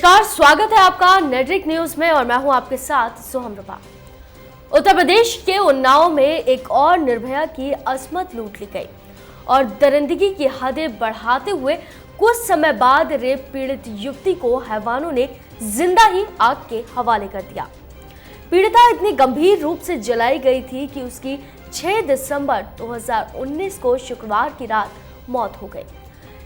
नमस्कार, स्वागत है आपका नेटरिक न्यूज में और मैं हूं आपके साथ सोहम रबा। उत्तर प्रदेश के उन्नाव में एक और निर्भया की अस्मत लूट ली गई और दरिंदगी की हदें बढ़ाते हुए कुछ समय बाद रेप पीड़ित युवती को हैवानों ने जिंदा ही आग के हवाले कर दिया। पीड़िता इतनी गंभीर रूप से जलाई गई थी कि उसकी 6 दिसंबर 2019 को शुक्रवार की रात मौत हो गई।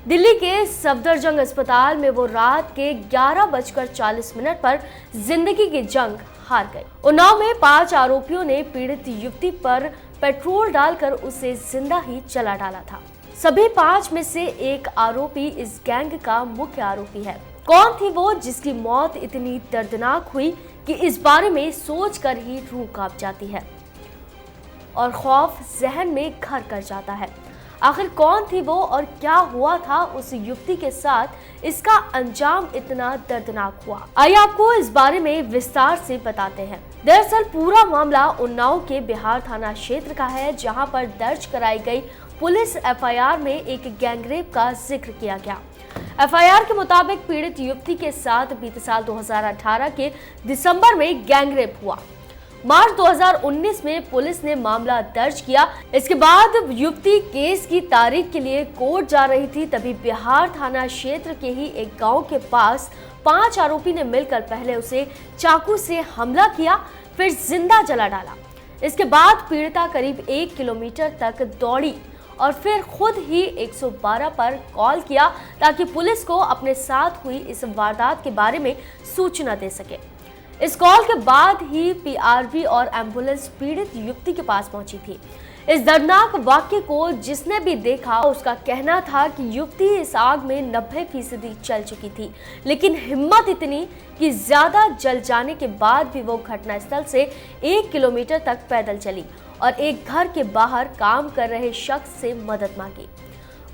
दिल्ली के सफदरजंग अस्पताल में वो रात के 11:40 पर जिंदगी की जंग हार गई। उन्नाव में 5 आरोपियों ने पीड़ित युवती पर पेट्रोल डालकर उसे जिंदा ही जला डाला था। सभी 5 में से एक आरोपी इस गैंग का मुख्य आरोपी है। कौन थी वो जिसकी मौत इतनी दर्दनाक हुई कि इस बारे में सोचकर ही रूह कांप जाती है और खौफ जहन में घर कर जाता है। आखिर कौन थी वो और क्या हुआ था उस युवती के साथ, इसका अंजाम इतना दर्दनाक हुआ? आइए आपको इस बारे में विस्तार से बताते हैं। दरअसल पूरा मामला उन्नाव के बिहार थाना क्षेत्र का है, जहां पर दर्ज कराई गई पुलिस एफआईआर में एक गैंगरेप का जिक्र किया गया। एफआईआर के मुताबिक पीड़ित युवती के साथ बीते साल 2018 के दिसंबर में गैंगरेप हुआ। मार्च 2019 में पुलिस ने मामला दर्ज किया। इसके बाद युवती केस की तारीख के लिए कोर्ट जा रही थी, तभी बिहार थाना क्षेत्र के ही एक गांव के पास 5 आरोपी ने मिलकर पहले उसे चाकू से हमला किया, फिर जिंदा जला डाला। इसके बाद पीड़िता करीब 1 किलोमीटर तक दौड़ी और फिर खुद ही 112 पर कॉल किया ताकि पुलिस को अपने साथ हुई इस वारदात के बारे में सूचना दे सके। इस कॉल के बाद ही पीआरवी और एम्बुलेंस पीड़ित युवती के पास पहुंची थी। इस दर्दनाक वाक्य को जिसने भी देखा उसका कहना था कि युवती इस आग में 90% जल चुकी थी, लेकिन हिम्मत इतनी कि ज्यादा जल जाने के बाद भी वो घटनास्थल से 1 किलोमीटर तक पैदल चली और एक घर के बाहर काम कर रहे शख्स से मदद मांगी।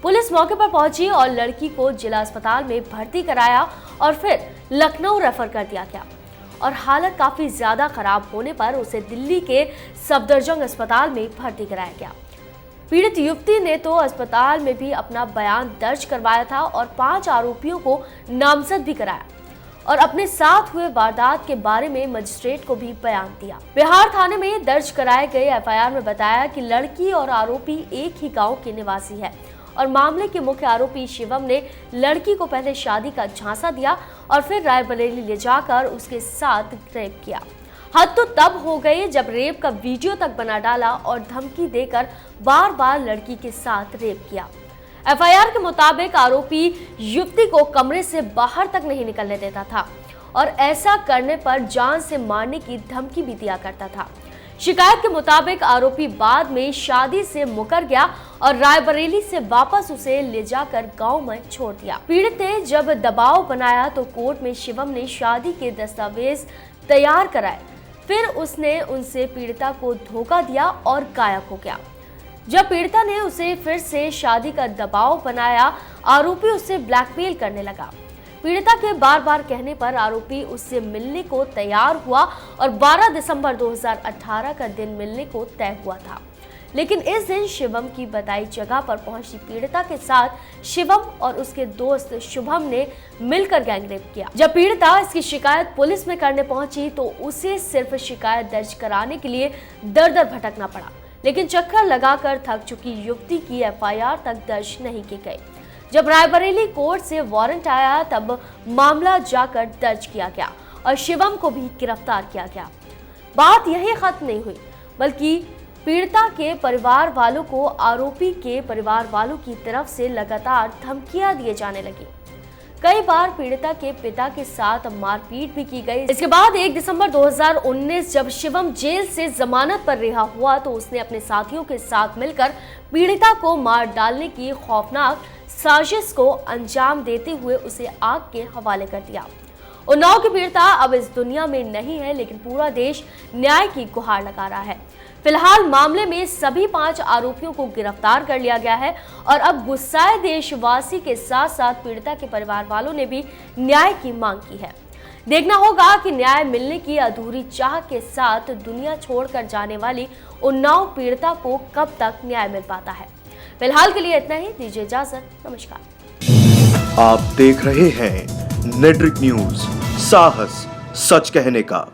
पुलिस मौके पर पहुंची और लड़की को जिला अस्पताल में भर्ती कराया और फिर लखनऊ रेफर कर दिया गया और हालत काफी ज्यादा खराब होने पर उसे दिल्ली के सफदरजंग अस्पताल में भर्ती कराया गया। पीड़ित युवती ने तो अस्पताल में भी अपना बयान दर्ज करवाया था और 5 आरोपियों को नामजद भी कराया और अपने साथ हुए वारदात के बारे में मजिस्ट्रेट को भी बयान दिया। बिहार थाने में दर्ज कराए गए एफआईआर में बताया कि लड़की और आरोपी एक ही गाँव के निवासी है और मामले के मुख्य आरोपी शिवम ने लड़की को पहले शादी का झांसा दिया और फिर रायबरेली ले जाकर उसके साथ रेप किया। हद तो तब हो गई जब रेप का वीडियो तक बना डाला और धमकी देकर बार बार लड़की के साथ रेप किया। एफआईआर के मुताबिक आरोपी युवती को कमरे से बाहर तक नहीं निकलने देता था और ऐसा करने पर जान से मारने की धमकी भी दिया करता था। शिकायत के मुताबिक आरोपी बाद में शादी से मुकर गया और रायबरेली से वापस उसे ले जाकर गांव में छोड़ दिया। पीड़ित ने जब दबाव बनाया तो कोर्ट में शिवम ने शादी के दस्तावेज तैयार कराए, फिर उसने उनसे पीड़िता को धोखा दिया और गायब हो गया। जब पीड़िता ने उसे फिर से शादी का दबाव बनाया, आरोपी उससे ब्लैकमेल करने लगा। पीड़िता के बार बार कहने पर आरोपी उससे मिलने को तैयार हुआ और 12 दिसंबर 2018 का दिन मिलने को तय हुआ था, लेकिन इस दिन शिवम की बताई जगह पर पहुंची पीड़िता के साथ शिवम और उसके दोस्त शुभम ने मिलकर गैंगरेप किया। जब पीड़िता इसकी शिकायत पुलिस में करने पहुंची तो उसे सिर्फ शिकायत दर्ज कराने के लिए दर-दर भटकना पड़ा, लेकिन चक्कर लगाकर थक चुकी युवती की एफआईआर तक दर्ज नहीं की गई। जब रायबरेली कोर्ट से वारंट आया तब मामला जाकर दर्ज किया गया और शिवम को भी गिरफ्तार किया गया। बात यही खत्म नहीं हुई, बल्कि पीड़िता के परिवार वालों को आरोपी के परिवार वालों की तरफ से लगातार धमकियां दिए जाने लगी। कई बार पीड़िता के पिता के साथ मारपीट भी की गई। इसके बाद 1 दिसंबर 2019 जब शिवम जेल से जमानत पर रिहा हुआ तो उसने अपने साथियों के साथ मिलकर पीड़िता को मार डालने की खौफनाक साजिश को अंजाम देते हुए उसे आग के हवाले कर दिया। उन्नाव की पीड़िता अब इस दुनिया में नहीं है, लेकिन पूरा देश न्याय की गुहार लगा रहा है। फिलहाल मामले में सभी 5 आरोपियों को गिरफ्तार कर लिया गया है और अब गुस्साए देशवासी के साथ साथ पीड़िता के परिवार वालों ने भी न्याय की मांग की है। देखना होगा कि न्याय मिलने की अधूरी चाह के साथ दुनिया छोड़कर जाने वाली उन्नाव पीड़िता को कब तक न्याय मिल पाता है। फिलहाल के लिए इतना ही, दीजिए इजाजत, नमस्कार। आप देख रहे हैं नेड्रिक न्यूज, साहस सच कहने का।